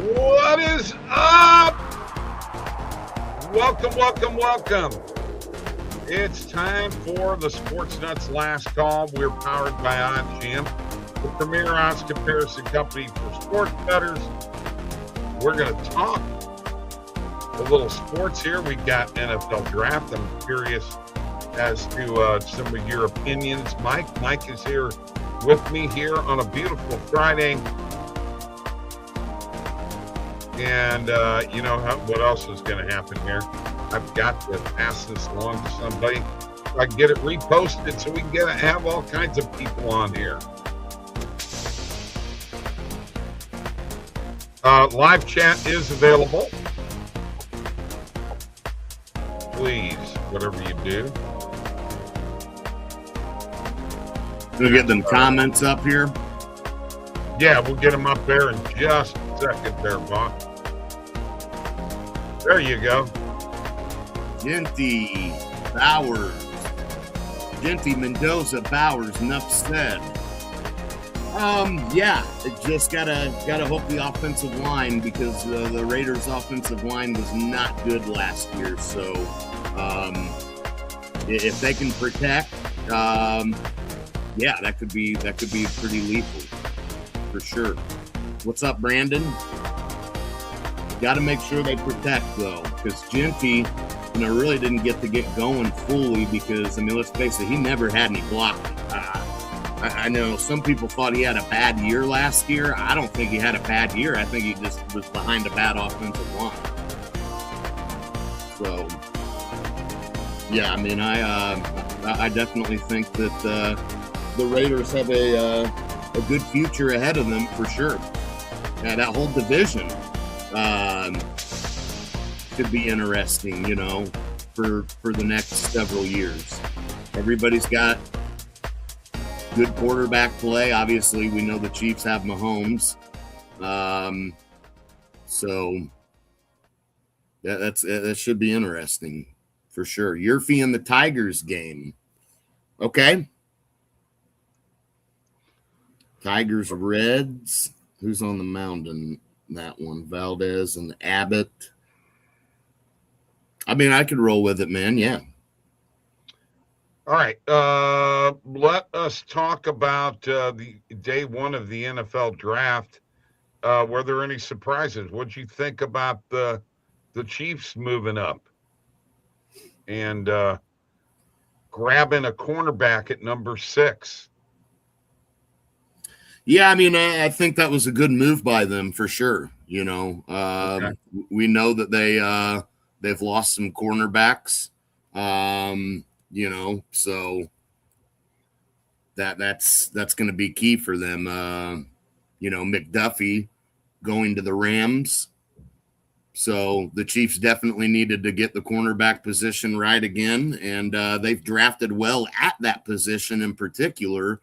What is up? Welcome. It's time for the SportsNutz Last Call. We're powered by OddsJam, the premier odds comparison company for sports bettors. We're going to talk a little sports here. We got NFL draft. I'm curious as to some of your opinions. Mike is here with me here on a beautiful Friday. And you know what else is going to happen here? I've got to pass this along to somebody so I can get it reposted so we can have all kinds of people on here. Live chat is available. Please, whatever you do. We'll get them comments up here. Yeah, we'll get them up there in just a second there, Bob. There you go. Genty, Bowers. Genty, Mendoza, Bowers, Nutz said. Yeah, just gotta hope the offensive line, because the Raiders' offensive line was not good last year. So, if they can protect, yeah, that could be pretty lethal for sure. What's up, Brandon? Got to make sure they protect though, because Genty, really didn't get going fully because, let's face it, he never had any blocking. I know some people thought he had a bad year last year. I don't think he had a bad year. I think he just was behind a bad offensive line. So, yeah, I definitely think that the Raiders have a good future ahead of them for sure. Yeah, that whole division could be interesting, for the next several years. Everybody's got good quarterback play. Obviously, we know the Chiefs have Mahomes. So that should be interesting for sure. Yurfie and the Tigers game. Okay. Tigers, Reds. Who's on the mound in that one? Valdez and Abbott. I could roll with it, man. Yeah. All right. Let us talk about the day one of the NFL draft. Were there any surprises? What'd you think about the Chiefs moving up and grabbing a cornerback at number 6? Yeah, I think that was a good move by them for sure. Okay. We know that they've lost some cornerbacks. So that's going to be key for them. McDuffie going to the Rams. So the Chiefs definitely needed to get the cornerback position right again. And they've drafted well at that position in particular.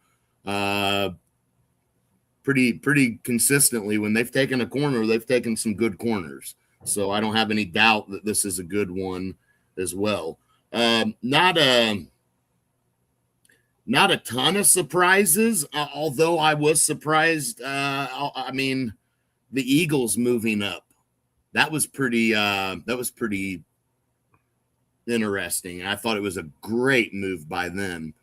Pretty consistently. When they've taken a corner, they've taken some good corners. So I don't have any doubt that this is a good one as well. Not a ton of surprises, although I was surprised. The Eagles moving up, that was pretty interesting. I thought it was a great move by them.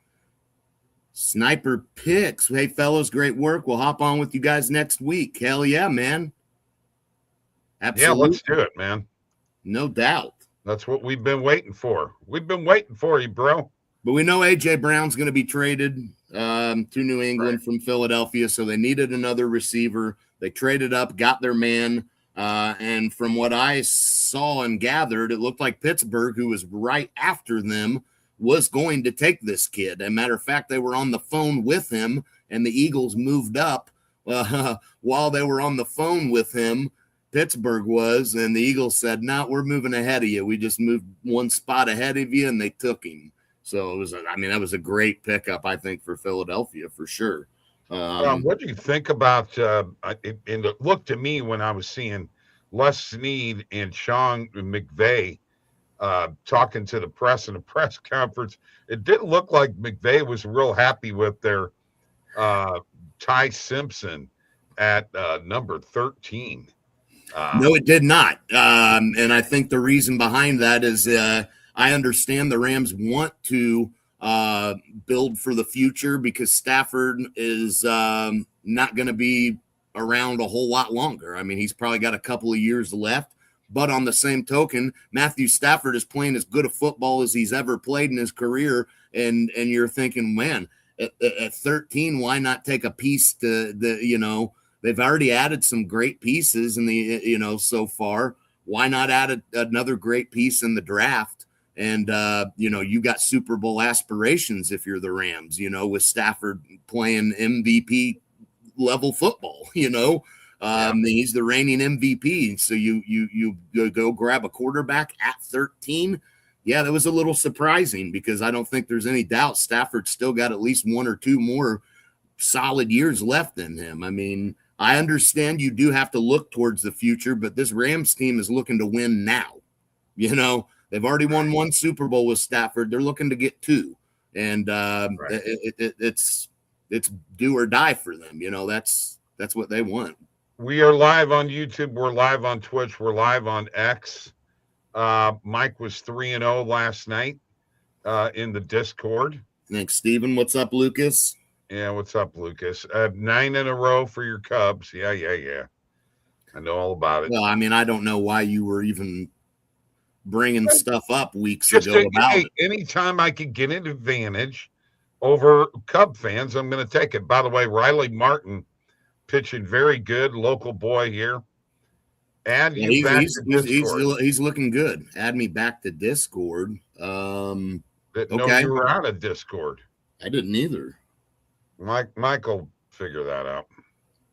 Sniper Picks. Hey, fellas, great work. We'll hop on with you guys next week. Hell yeah, man. Absolutely. Yeah, let's do it, man. No doubt. That's what we've been waiting for. We've been waiting for you, bro. But we know A.J. Brown's going to be traded to New England from Philadelphia, so they needed another receiver. They traded up, got their man, and from what I saw and gathered, it looked like Pittsburgh, who was right after them, was going to take this kid. As a matter of fact, they were on the phone with him, and the Eagles moved up while they were on the phone with him. Pittsburgh was, and the Eagles said, "No, we're moving ahead of you. We just moved one spot ahead of you," and they took him. So it was, that was a great pickup, I think, for Philadelphia for sure. What do you think about? And it looked to me when I was seeing Les Snead and Sean McVay talking to the press in a press conference, it didn't look like McVay was real happy with their Ty Simpson at number 13. No, it did not. And I think the reason behind that is I understand the Rams want to build for the future because Stafford is not going to be around a whole lot longer. I mean, he's probably got a couple of years left. But on the same token, Matthew Stafford is playing as good a football as he's ever played in his career. And you're thinking, man, at 13, why not take a piece to the, they've already added some great pieces in the, so far. Why not add another great piece in the draft? And, you got Super Bowl aspirations if you're the Rams, with Stafford playing MVP level football, he's the reigning MVP. So you go grab a quarterback at 13. Yeah, that was a little surprising because I don't think there's any doubt Stafford's still got at least one or two more solid years left in him. I mean, I understand you do have to look towards the future, but this Rams team is looking to win now. They've already won one Super Bowl with Stafford. They're looking to get two. And it's do or die for them. That's what they want. We are live on YouTube. We're live on Twitch. We're live on X. Mike was 3-0 last night in the Discord. Thanks, Steven. What's up, Lucas? Yeah, what's up, Lucas? 9 in a row for your Cubs. Yeah. I know all about it. Well, I mean, I don't know why you were even bringing stuff up weeks ago about it. Anytime I could get an advantage over Cub fans, I'm going to take it. By the way, Riley Martin pitching very good, local boy here. Add you back to Discord. He's looking good. Add me back to Discord. Didn't know you were out of Discord. I didn't either. Michael figure that out.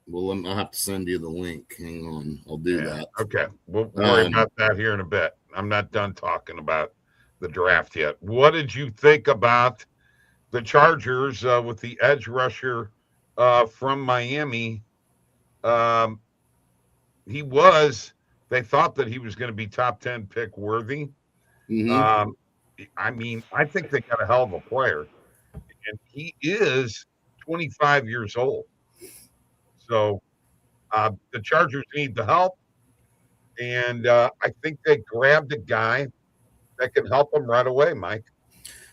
Well, I'll have to send you the link. Hang on. I'll do that. Okay. We'll worry about that here in a bit. I'm not done talking about the draft yet. What did you think about the Chargers with the edge rusher from Miami? They thought that he was going to be top 10 pick worthy. Mm-hmm. I mean, I think they got a hell of a player. And he is 25 years old. So the Chargers need the help. And I think they grabbed a guy that can help them right away, Mike.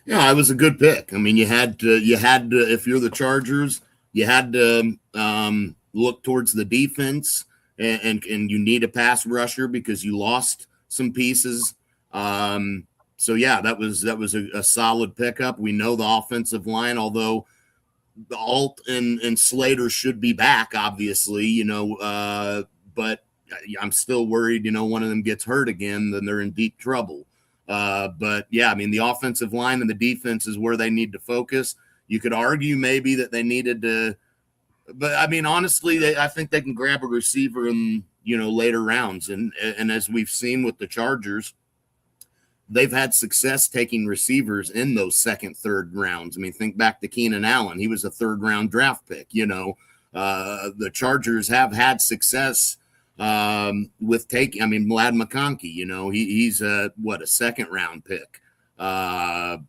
Yeah, it was a good pick. I mean, you had to, if you're the Chargers, you had to look towards the defense and you need a pass rusher because you lost some pieces. So yeah, that was a solid pickup. We know the offensive line, although the Alt and Slater should be back, obviously, but I'm still worried, one of them gets hurt again, then they're in deep trouble. But yeah, I mean, the offensive line and the defense is where they need to focus. You could argue maybe that they needed to, but I mean, honestly, I think they can grab a receiver in, later rounds. And as we've seen with the Chargers, they've had success taking receivers in those second, third rounds. I mean, think back to Keenan Allen. He was a third round draft pick. The Chargers have had success with taking, Vlad McConkey, he's a second round pick, I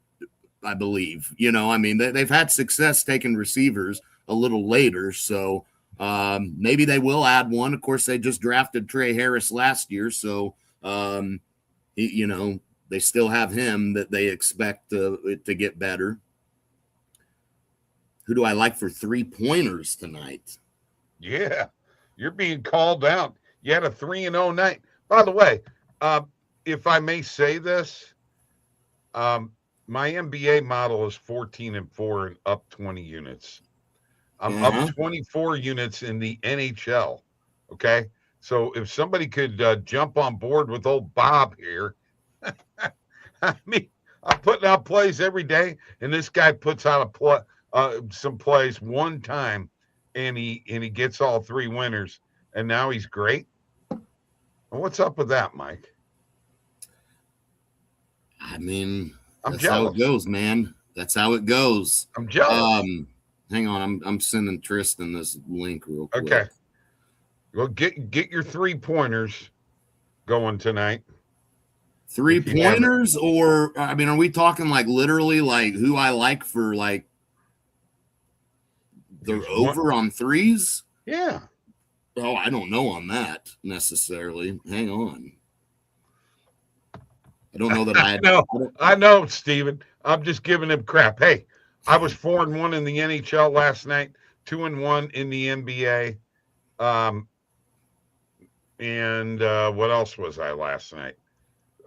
believe, they've had success taking receivers a little later. So maybe they will add one. Of course, they just drafted Trey Harris last year. So, they still have him that they expect to get better. Who do I like for 3-pointers tonight? Yeah, you're being called out. You had a 3-0 night. By the way, if I may say this, my NBA model is 14-4 and up 20 units. I'm up 24 units in the NHL. Okay, so if somebody could jump on board with old Bob here. I mean, I'm putting out plays every day, and this guy puts out some plays one time, and he gets all 3 winners, and now he's great. What's up with that, Mike? I mean, I'm that's jealous. how it goes, man. That's how it goes. I'm jealous. Hang on, I'm sending Tristan this link real quick. Okay. Well, get your 3-pointers going tonight. 3-pointers, or are we talking like literally like who I like for like the over on threes? Yeah. Oh, I don't know on that necessarily. Hang on. I don't know that I know, Steven. I'm just giving him crap. Hey, I was 4-1 in the NHL last night, 2-1 in the NBA. And what else was I last night?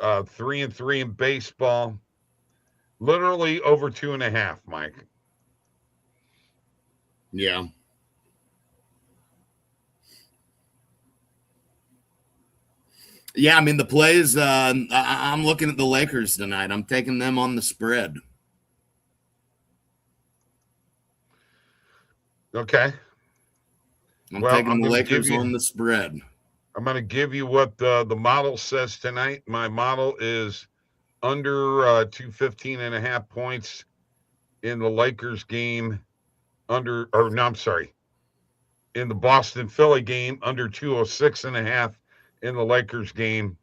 3-3 in baseball. Literally over 2.5, Mike. Yeah. Yeah, I mean the plays. I'm looking at the Lakers tonight. I'm taking them on the spread. Okay. I'm taking the Lakers on the spread. I'm going to give you what the model says tonight. My model is under 215.5 points in the Lakers game. In the Boston Philly game, under 206.5 in the Lakers game.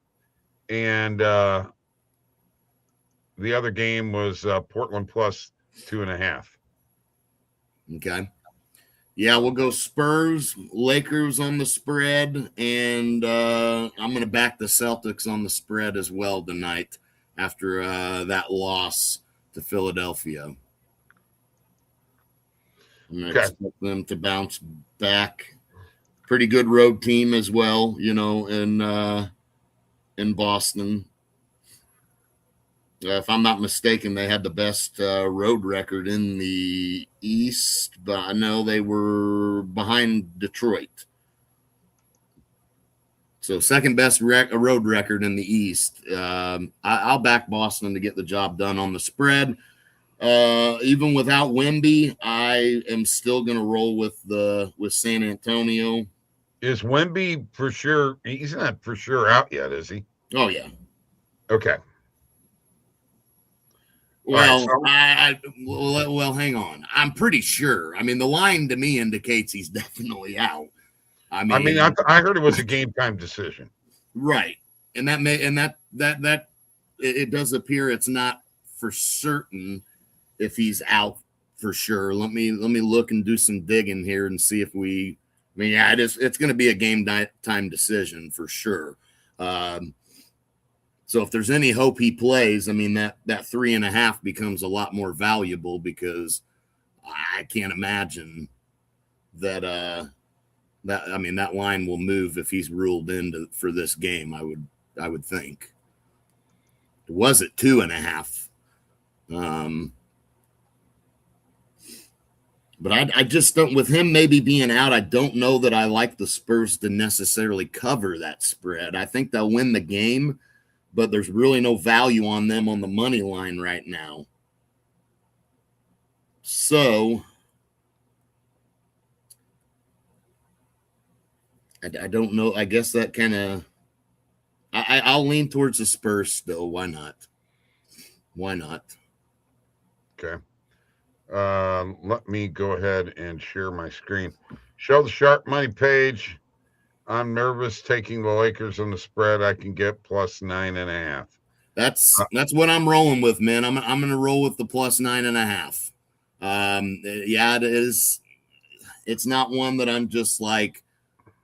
And the other game was Portland plus 2.5. Okay. Yeah, we'll go Spurs, Lakers on the spread, and I'm going to back the Celtics on the spread as well tonight after that loss to Philadelphia. I'm going to expect them to bounce back. Pretty good road team as well, in Boston. If I'm not mistaken, they had the best road record in the East, but I know they were behind Detroit. So second best road record in the East. I'll back Boston to get the job done on the spread. Even without Wemby, I am still going to roll with San Antonio. Is Wemby for sure? He's not for sure out yet, is he? Oh, yeah. Okay. Well, right, well, hang on. I'm pretty sure. I mean, the line to me indicates he's definitely out. I heard it was a game time decision. Right. And that it does appear it's not for certain if he's out for sure. Let me look and do some digging here and see if it's going to be a game time decision for sure. So if there's any hope he plays, I mean, that 3.5 becomes a lot more valuable because I can't imagine that that line will move if he's ruled in for this game. I would think. It was at 2.5. But I just don't, with him maybe being out, I don't know that I like the Spurs to necessarily cover that spread. I think they'll win the game, but there's really no value on them on the money line right now. So I don't know. I guess that kind of I'll lean towards the Spurs still. Why not? Okay. Let me go ahead and share my screen. Show the sharp money page. I'm nervous taking the Lakers on the spread. I can get plus 9.5. That's what I'm rolling with, man. I'm going to roll with the plus 9.5. Yeah, it is. It's not one that I'm just like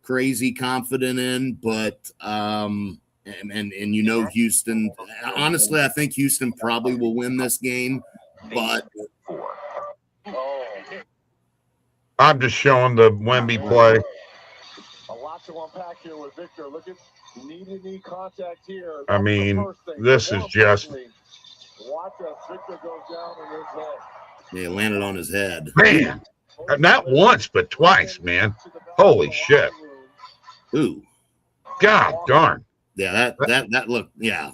crazy confident in, but and Houston. Honestly, I think Houston probably will win this game, but I'm just showing the Wemby play. A lot to unpack here with Victor. Look at knee-to-knee contact here. I mean, this is just. Watch as Victor goes down in his head. Yeah, landed on his head. Man, not once, but twice, man. Holy shit. Ooh. God darn. Yeah, that looked, yeah.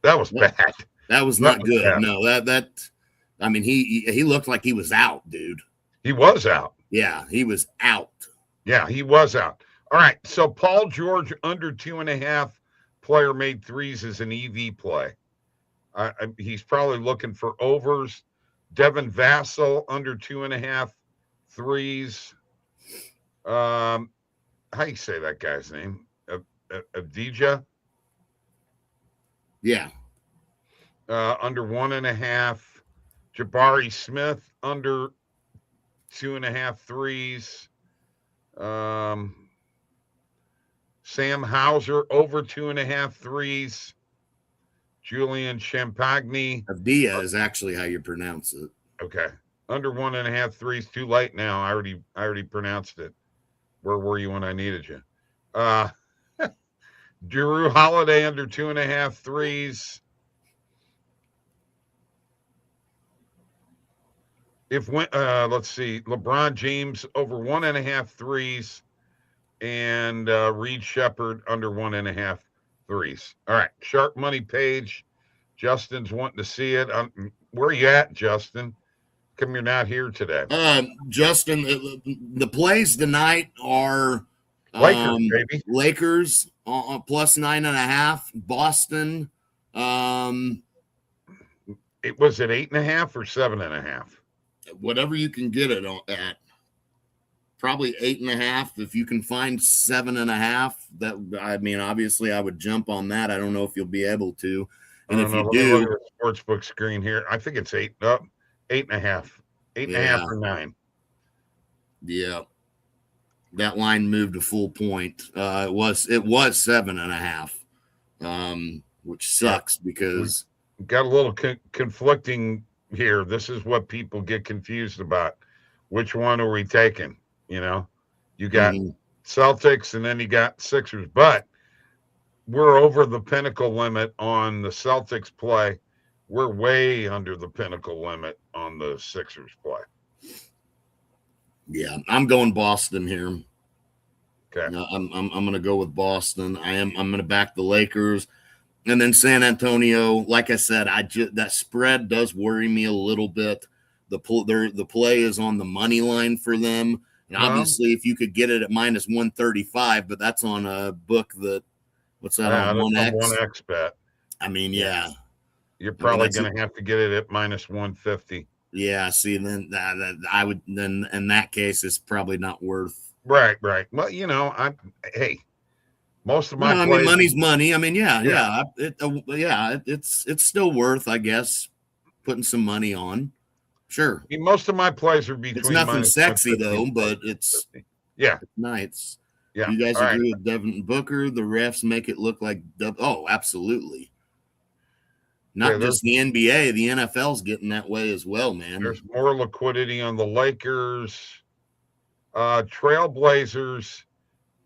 That was bad. That was not good. Bad. No, I mean, he looked like he was out, dude. He was out. Yeah, he was out. Yeah, he was out. All right, so Paul George under 2.5 player made threes is an EV play. He's probably looking for overs. Devin Vassell under 2.5 threes. How do you say that guy's name? Avdija? Yeah. Under 1.5. Jabari Smith under 2.5 threes. Sam Hauser over 2.5 threes. Julian Champagne. Avdia is actually how you pronounce it. Okay. Under 1.5 threes. Too late now. I already pronounced it. Where were you when I needed you? Drew Holiday under 2.5 threes. Let's see, LeBron James over 1.5 threes, and Reed Shepherd under 1.5 threes. All right, Sharp Money page. Justin's wanting to see it. Where are you at, Justin? Come, you're not here today. Justin, the plays tonight are Lakers, baby. Lakers plus 9.5. Boston. It was at 8.5 or 7.5. Whatever you can get it at. Probably 8.5. If you can find 7.5, that, I mean, obviously I would jump on that. I don't know if you'll be able to. And if you do, look at the sportsbook screen here. I think it's 8.5. 8.5 or 9. Yeah. That line moved a full point. It was 7.5, which sucks because got a little conflicting here. This is what people get confused about. Which one are we taking? You know, you got Celtics and then you got Sixers, but we're over the pinnacle limit on the Celtics play. We're way under the pinnacle limit on the Sixers play. Yeah, I'm going Boston here. Okay. I'm going to go with Boston. I'm going to back the Lakers. And then San Antonio, like I said, that spread does worry me a little bit. The play is on the money line for them. And obviously, if you could get it at minus 135, but that's on a book that, what's that on 1X? 1X bet. I mean, yeah. You're probably going to have to get it at minus 150. Yeah, see, then I would, then in that case, it's probably not worth. Right. Well, you know, most of my I mean, money's money. I mean, it's still worth, I guess, putting some money on. Sure. I mean, most of my plays are between. It's nothing sexy though, but it's nice. Yeah. You guys agree with Devin Booker? The refs make it look like absolutely. Not just the NBA, the NFL's getting that way as well, man. There's more liquidity on the Lakers, Trailblazers.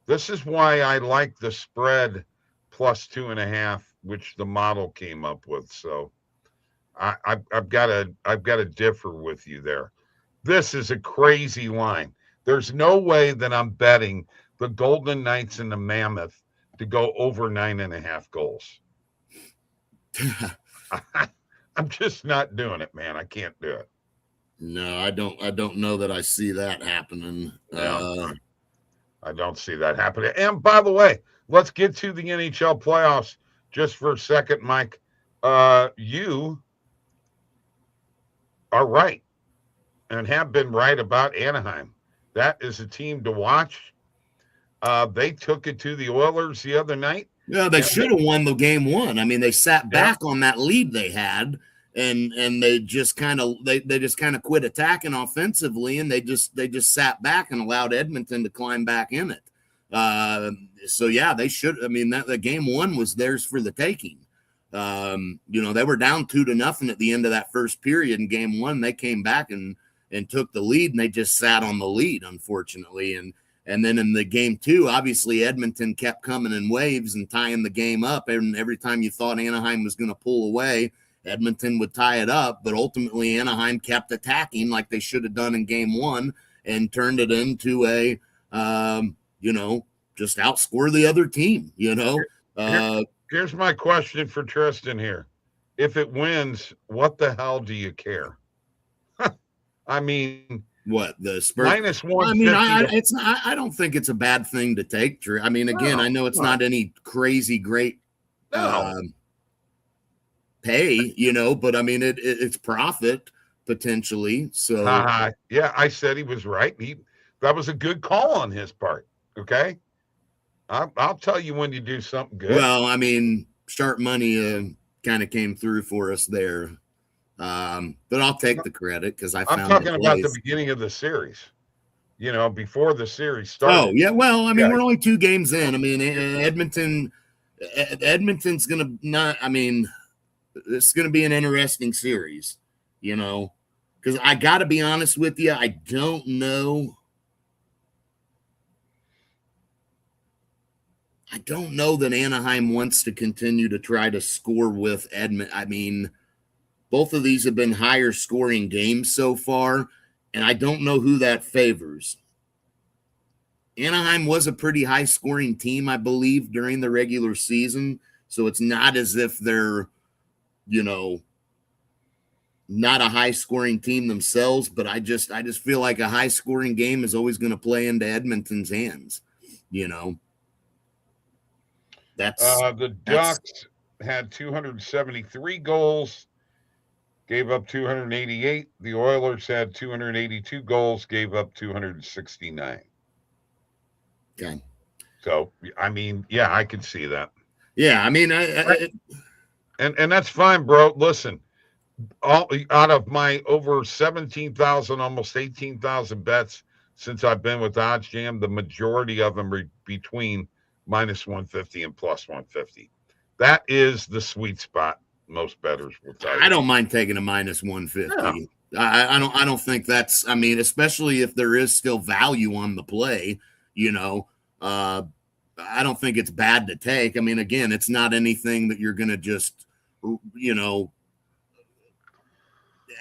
This is why I like the spread plus 2.5, which the model came up with. So I've got to differ with you there. This is a crazy line. There's no way that I'm betting the Golden Knights and the Mammoth to go over 9.5 goals. I'm just not doing it, man. I can't do it. No, I don't know that I see that happening. I don't see that happening. And by the way, let's get to the NHL playoffs just for a second, Mike. You are right and have been right about Anaheim. That is a team to watch. They took it to the Oilers the other night. Yeah, they should have won the game one. I mean, they sat back on that lead they had, and they just kind of quit attacking offensively, and they just sat back and allowed Edmonton to climb back in it. So yeah, they should. I mean, the game one was theirs for the taking. They were down 2-0 at the end of that first period in game one. They came back and took the lead, and they just sat on the lead, unfortunately. And then in the game two, obviously Edmonton kept coming in waves and tying the game up. And every time you thought Anaheim was going to pull away, Edmonton would tie it up. But ultimately Anaheim kept attacking like they should have done in game one and turned it into a, just outscore the other team, Here's my question for Tristan here. If it wins, what the hell do you care? I mean, what the Spurs minus 150? I don't think it's a bad thing to take, Drew. I mean, again, I know it's not any crazy great pay, but I mean it's profit potentially. So yeah, I said he was right. That was a good call on his part. Okay, I'll tell you when you do something good. Well, I mean, Sharp Money kind of came through for us there. But I'll take the credit because I'm talking about the beginning of the series. before the series Oh, started. yeah. Well, I mean, Yeah. we're only 2 games in. I mean, Edmonton's going to not, I mean, it's going to be an interesting series, because I got to be honest with you. I don't know. I don't know that Anaheim wants to continue to try to score with Edmonton. I mean, both of these have been higher scoring games so far, and I don't know who that favors. Anaheim was a pretty high scoring team, I believe, during the regular season. So it's not as if they're, not a high scoring team themselves, but I just feel like a high scoring game is always going to play into Edmonton's hands. The Ducks had 273 goals, gave up 288. The Oilers had 282 goals, gave up 269. Okay. So, I mean, yeah, I could see that. Yeah, I mean, and that's fine, bro. Listen, all out of my over 17,000, almost 18,000 bets since I've been with OddsJam, the majority of them are between minus 150 and plus 150. That is the sweet spot. Most bettors will tell you. I don't mind taking a minus 150. Yeah. I don't think that's, I mean, especially if there is still value on the play, I don't think it's bad to take. I mean, again, it's not anything that you're going to just,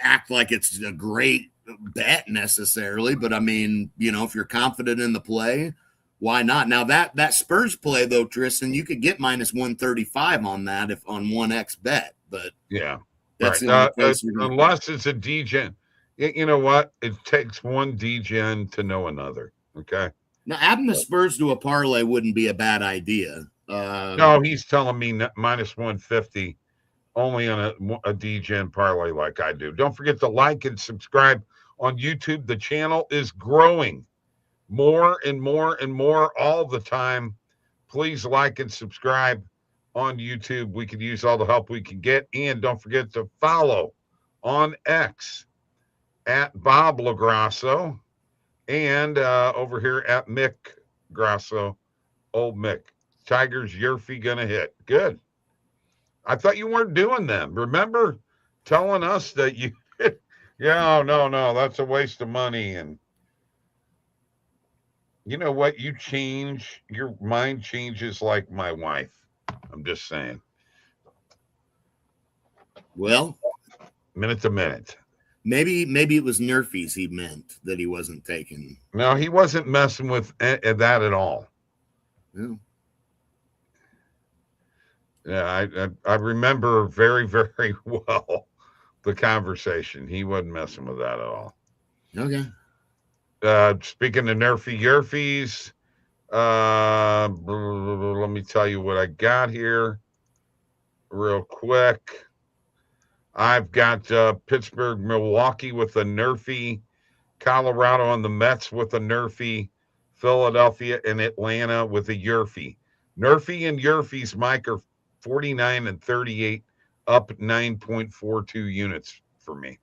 act like it's a great bet necessarily. But I mean, if you're confident in the play, why not? Now that Spurs play though, Tristan, you could get minus 135 on that if on 1x bet. But yeah, that's right. Unless it's a DGen. You know what? It takes one DGen to know another. Okay. Now, adding the Spurs to a parlay wouldn't be a bad idea. No, he's telling me minus 150 only on a DGen parlay like I do. Don't forget to like and subscribe on YouTube. The channel is growing more and more and more all the time. Please like and subscribe on YouTube. We could use all the help we can get. And don't forget to follow on X at Bob Lagrasso. And over here at Mick Grasso, old Mick. Tigers, Yurfie gonna hit. Good. I thought you weren't doing them. Remember telling us that you, no, that's a waste of money. And you know what? Your mind changes like my wife. I'm just saying. Well, minute to minute. Maybe it was Nerfies he meant that he wasn't taking. No, he wasn't messing with that at all. Yeah. Yeah, I remember very, very well the conversation. He wasn't messing with that at all. Okay. Speaking of Nerfy Yerfies, let me tell you what I got here real quick. I've got Pittsburgh, Milwaukee with a Nerfy, Colorado on the Mets with a Nerfy, Philadelphia and Atlanta with a Yerfie. Nerfy and Yerfies, Mike, are 49 and 38, up 9.42 units for me.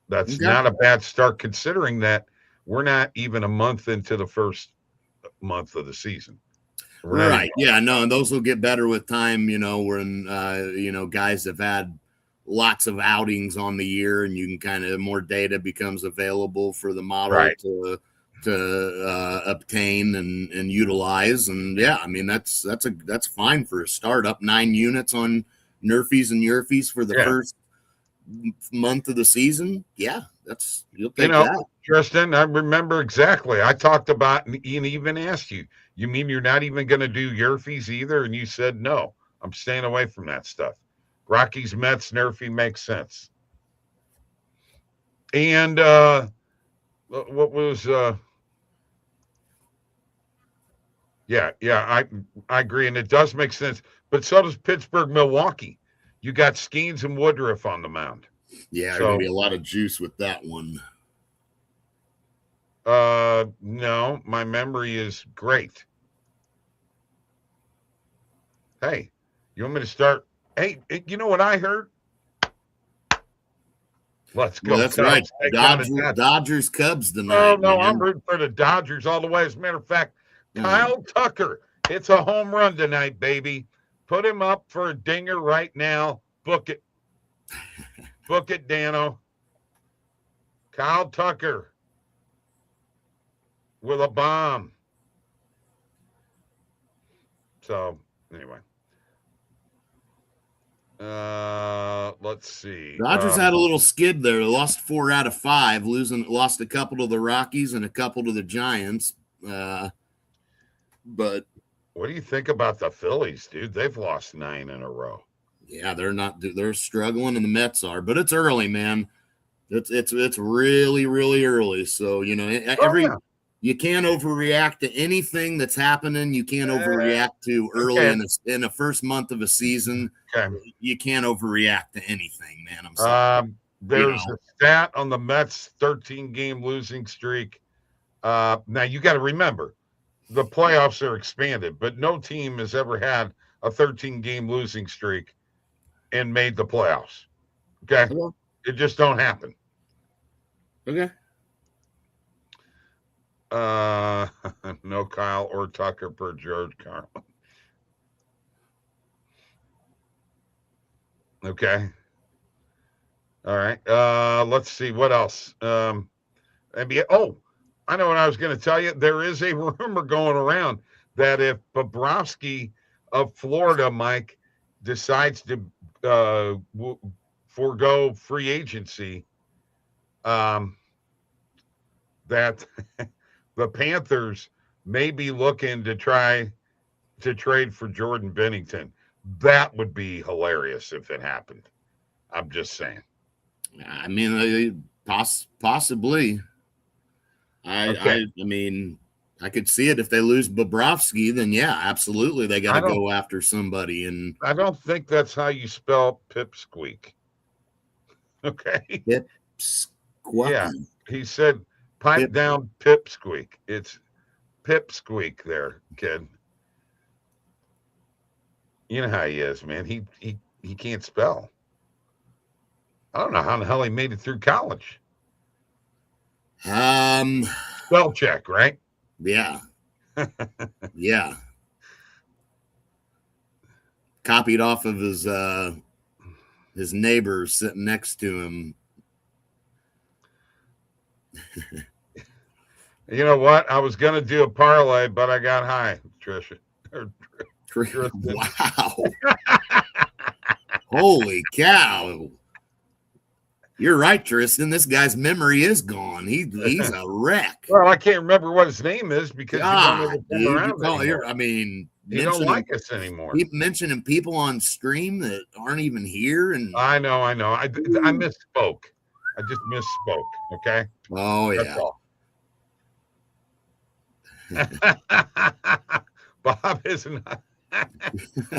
That's not a bad start considering that we're not even a month into the first month of the season. Right. Yeah, no, and those will get better with time, when, guys have had lots of outings on the year and you can kind of more data becomes available for the model to obtain and utilize. And yeah, I mean, that's fine for a start. Up 9 units on Nerfies and Yerfies for the first month of the season. Yeah, you'll take that. Tristan, I remember exactly. I talked about and even asked you, you mean you're not even going to do Yerfies either? And you said, no, I'm staying away from that stuff. Rockies, Mets, Nerfy makes sense. And what was I agree, and it does make sense. But so does Pittsburgh, Milwaukee. You got Skeens and Woodruff on the mound. Yeah, there's gonna be a lot of juice with that one. No, my memory is great. Hey, you want me to start? Hey, you know what I heard? Let's go. Well, that's Cubs. right. Take down the Nets. Dodgers, Cubs tonight. Oh, no, man. I'm rooting for the Dodgers all the way. As a matter of fact, Mm. Kyle Tucker, it's a home run tonight, baby. Put him up for a dinger right now. Book it. Book it, Dano. Kyle Tucker with a bomb. So, anyway. Let's see. Dodgers had a little skid there. They lost 4 out of 5, lost a couple to the Rockies and a couple to the Giants. But what do you think about the Phillies, dude? They've lost 9 in a row. yeah, they're struggling, and the Mets are. But it's early, man. It's really, really early. So you can't overreact to anything that's happening. You can't overreact to early in the first month of a season. Okay. You can't overreact to anything, man. I'm sorry. There's a stat on the Mets 13-game losing streak. Now you got to remember, the playoffs are expanded, but no team has ever had a 13-game losing streak and made the playoffs. Okay. It just don't happen. Okay. No Kyle or Tucker per George Carlin. Okay. All right. Let's see what else. NBA. Oh, I know what I was going to tell you. There is a rumor going around that if Bobrovsky of Florida, Mike, decides to forego free agency, that the Panthers may be looking to try to trade for Jordan Bennington. That would be hilarious if it happened. I'm just saying. I mean, possibly. I mean, I could see it if they lose Bobrovsky, then yeah, absolutely, they got to go after somebody. And I don't think that's how you spell pipsqueak. Okay. Pipsqueak. Yeah, he said pipe down pipsqueak. It's pipsqueak there, kid. You know how he is, man. He can't spell. I don't know how the hell he made it through college. Spell check, right? Yeah. Yeah. Copied off of his neighbor sitting next to him. You know what? I was gonna do a parlay, but I got high, Trisha. Wow. Holy cow. You're right, Tristan. This guy's memory is gone. He's a wreck. Well, I can't remember what his name is because you don't like us anymore. Keep mentioning people on stream that aren't even here. And I know. I misspoke. I just misspoke. Okay. Oh yeah. That's all. Bob isn't.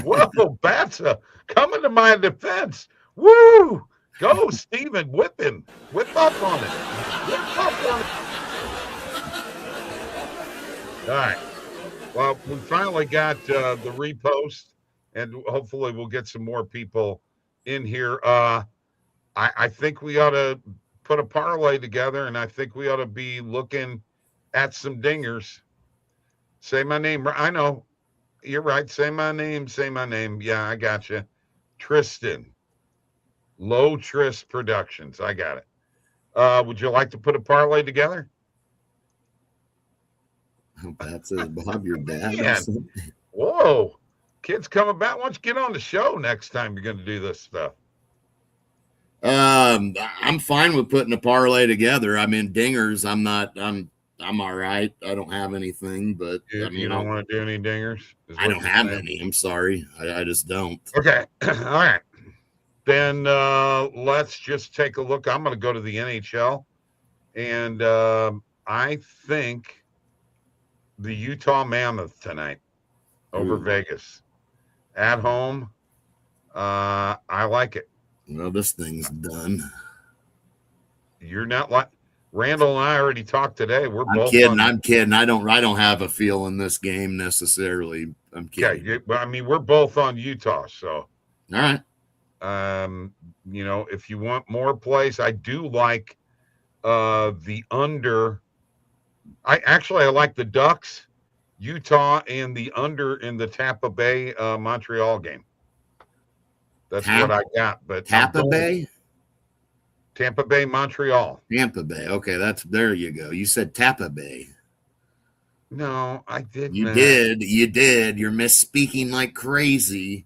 Whoa, Batsa coming to my defense. Woo! Go, Steven. Whip him. Whip up on it. Whip up on it. All right. Well, we finally got the repost, and hopefully we'll get some more people in here. I think we ought to put a parlay together, and I think we ought to be looking at some dingers. Say my name. I know. You're right. Say my name. Say my name. Yeah, I got you. Tristan. Low Trist Productions. I got it. Would you like to put a parlay together? That's Bob, your dad. Man. Whoa. Kids coming back. Why don't you get on the show next time you're going to do this stuff? I'm fine with putting a parlay together. I mean, dingers, I'm all right. I don't have anything, but you don't want to do any dingers? I don't have any. I'm sorry. I just don't. Okay. All right. Then let's just take a look. I'm going to go to the NHL, and I think the Utah Mammoth tonight over Vegas at home. I like it. Well, this thing's done. You're not like Randall and I already talked today. We're both kidding. I'm kidding. I don't have a feel in this game necessarily. I'm kidding. Okay, I mean, we're both on Utah, so all right. If you want more plays, I do like the under. I like the Ducks, Utah, and the under in the Tampa Bay Montreal game. That's what I got. But Tampa Bay, Montreal. Tampa Bay. Okay, there you go. You said Tampa Bay. No, I did. You did. You're misspeaking like crazy.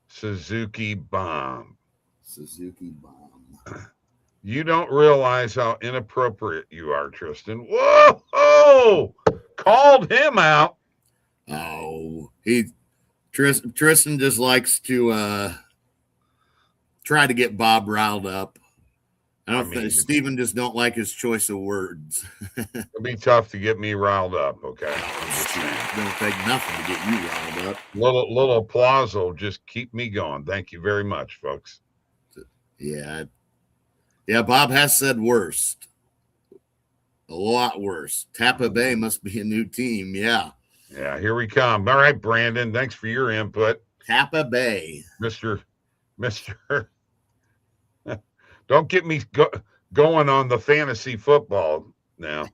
Suzuki bomb. You don't realize how inappropriate you are, Tristan. Whoa! Called him out. Oh, Tristan just likes to try to get Bob riled up. I think Steven just don't like his choice of words. It'll be tough to get me riled up, okay? Don't take nothing to get you riled up. Little applause will just keep me going. Thank you very much, folks. Yeah, Bob has said worst. A lot worse. Tampa Bay must be a new team, yeah. Yeah, here we come. All right, Brandon, thanks for your input. Tampa Bay. Mister. Don't get me going on the fantasy football now.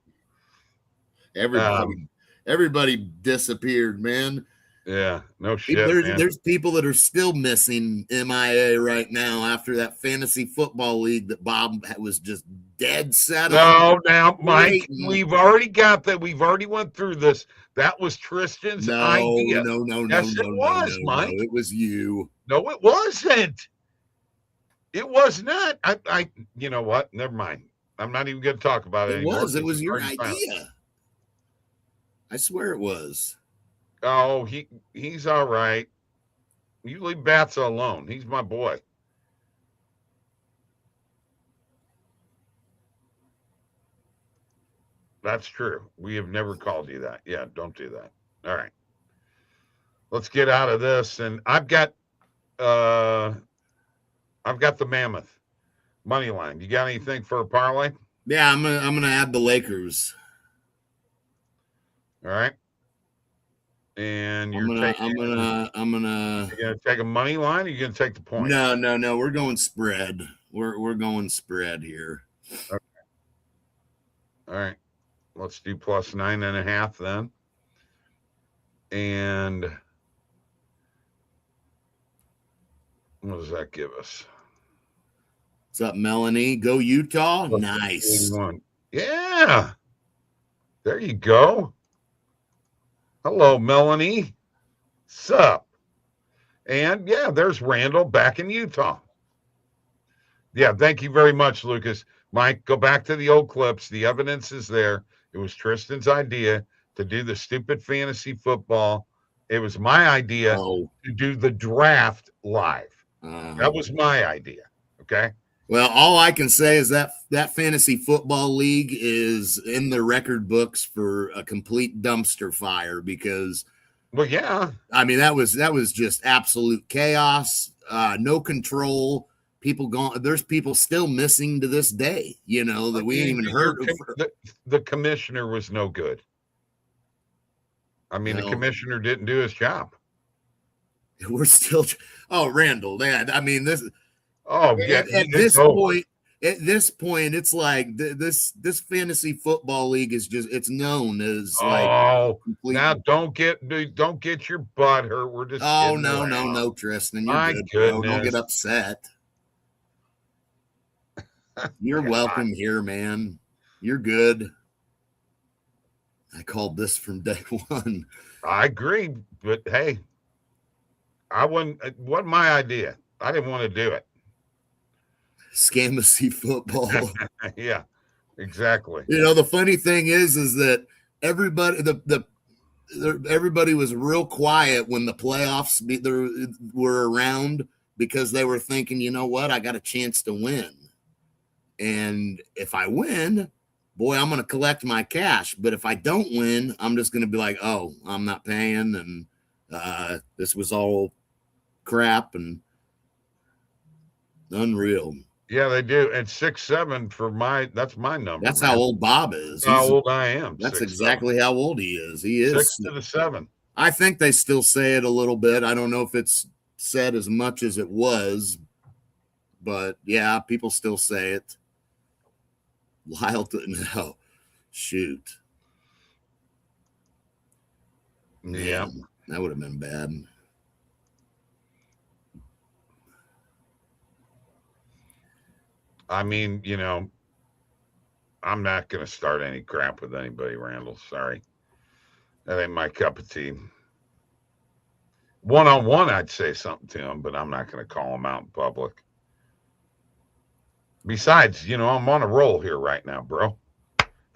Everybody disappeared, man. Yeah, no shit. There's people that are still missing MIA right now after that fantasy football league that Bob was just dead set on. No, now, Mike, we've already got that. We've already went through this. That was Tristan's idea. No. Yes, it was, Mike. No, it was you. No, it wasn't. It was not. I you know what? Never mind. I'm not even going to talk about it anymore. It was your idea. I swear it was. Oh, he's all right. You leave Batsa alone. He's my boy. That's true. We have never called you that. Yeah, don't do that. All right. Let's get out of this. And I've got the Mammoth money line. You got anything for a parlay? Yeah, I'm gonna add the Lakers. All right. And I'm gonna take a money line, or you're gonna take the point? No. We're going spread. We're going spread here. Okay. All right. Let's do plus 9.5 then. And what does that give us? What's up, Melanie? Go Utah. Nice. 81. Yeah. There you go. Hello, Melanie. Sup? And yeah, there's Randall back in Utah. Yeah, thank you very much, Lucas. Mike, go back to the old clips. The evidence is there. It was Tristan's idea to do the stupid fantasy football. It was my idea to do the draft live. That was my idea. Okay. Well, all I can say is that fantasy football league is in the record books for a complete dumpster fire because, well, yeah, I mean that was just absolute chaos, no control. People gone. There's people still missing to this day. You know that we ain't even heard of. The commissioner was no good. I mean, the commissioner didn't do his job. We're still. Oh, Randall, Dad. I mean this. Oh, yeah. At this point, it's like this fantasy football league is just it's known as now don't get your butt hurt. We're just no, Tristan. My goodness. Don't get upset. You're welcome here, man. You're good. I called this from day one. I agree, but hey, it wasn't my idea. I didn't want to do it. Scammacy football. Yeah, exactly. You know, the funny thing is that everybody everybody was real quiet when the playoffs were around because they were thinking, you know what, I got a chance to win. And if I win, boy, I'm going to collect my cash. But if I don't win, I'm just going to be like, oh, I'm not paying. And this was all crap and unreal. Yeah, they do. And 6'7" that's my number. That's how old Bob is. How old I am. That's exactly how old he is. He is 6 to the 7. I think they still say it a little bit. I don't know if it's said as much as it was, but yeah, people still say it. Lyle, no, shoot. Yeah, Man, that would have been bad. I mean, I'm not going to start any crap with anybody, Randall. Sorry. That ain't my cup of tea. One-on-one, I'd say something to him, but I'm not going to call him out in public. Besides, I'm on a roll here right now, bro.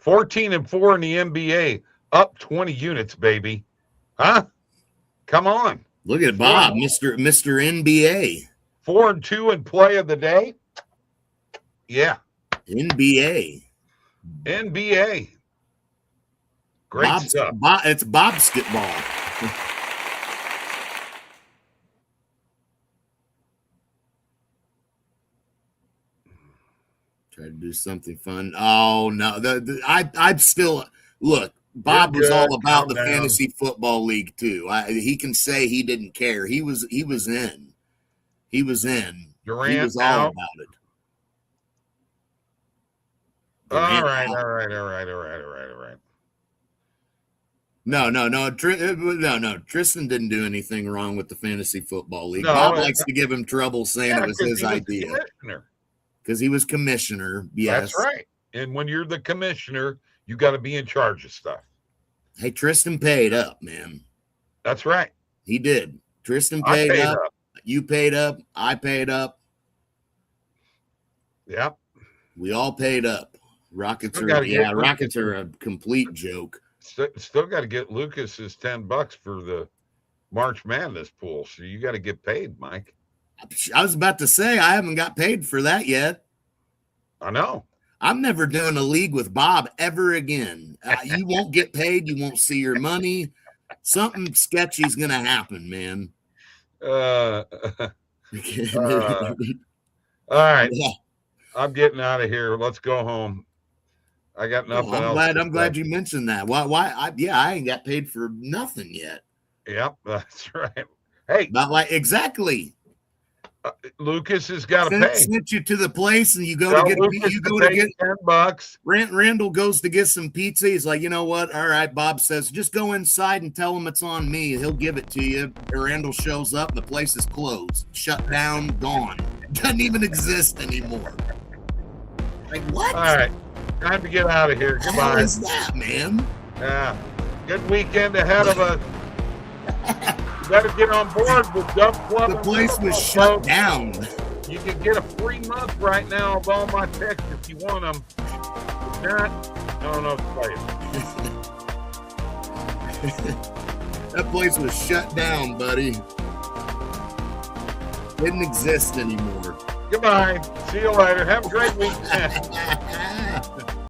14-4 in the NBA, up 20 units, baby. Huh? Come on. Look at Bob, Mr. NBA. 4-2 in play of the day. Yeah. NBA. Great stuff. It's basketball. Try to do something fun. Oh no, I'm still look. Bob was all about the fantasy football league too. He can say he didn't care. He was in. He was in. Durant he was all out. about it. All right. No. Tristan didn't do anything wrong with the fantasy football league. No, Bob likes to give him trouble saying it was his idea. Because he was commissioner. Yes. That's right. And when you're the commissioner, you got to be in charge of stuff. Hey, Tristan paid up, man. That's right. He did. Tristan paid up. You paid up. I paid up. Yep. We all paid up. Rockets are a complete joke. Still got to get Lucas his $10 for the March Madness pool. So you got to get paid, Mike. I was about to say I haven't got paid for that yet. I know. I'm never doing a league with Bob ever again. You won't get paid. You won't see your money. Something sketchy's going to happen, man. All right. Yeah. I'm getting out of here. Let's go home. I got nothing else. I'm glad you mentioned that. Why? I ain't got paid for nothing yet. Yep, that's right. Hey, not like exactly. Lucas has got to pay. Sent you to the place, and you go to get $10. Randall goes to get some pizza. He's like, you know what? All right. Bob says, just go inside and tell him it's on me. He'll give it to you. Randall shows up. The place is closed, shut down, gone. Doesn't even exist anymore. Like what? All right, time to get out of here. Goodbye. What is that, man? Yeah, good weekend ahead of us. Better get on board with Duff Club. The place was shut down. You can get a free month right now of all my picks if you want them. If not, I don't know what to tell you. That place was shut down, buddy. Didn't exist anymore. Goodbye. See you later. Have a great weekend.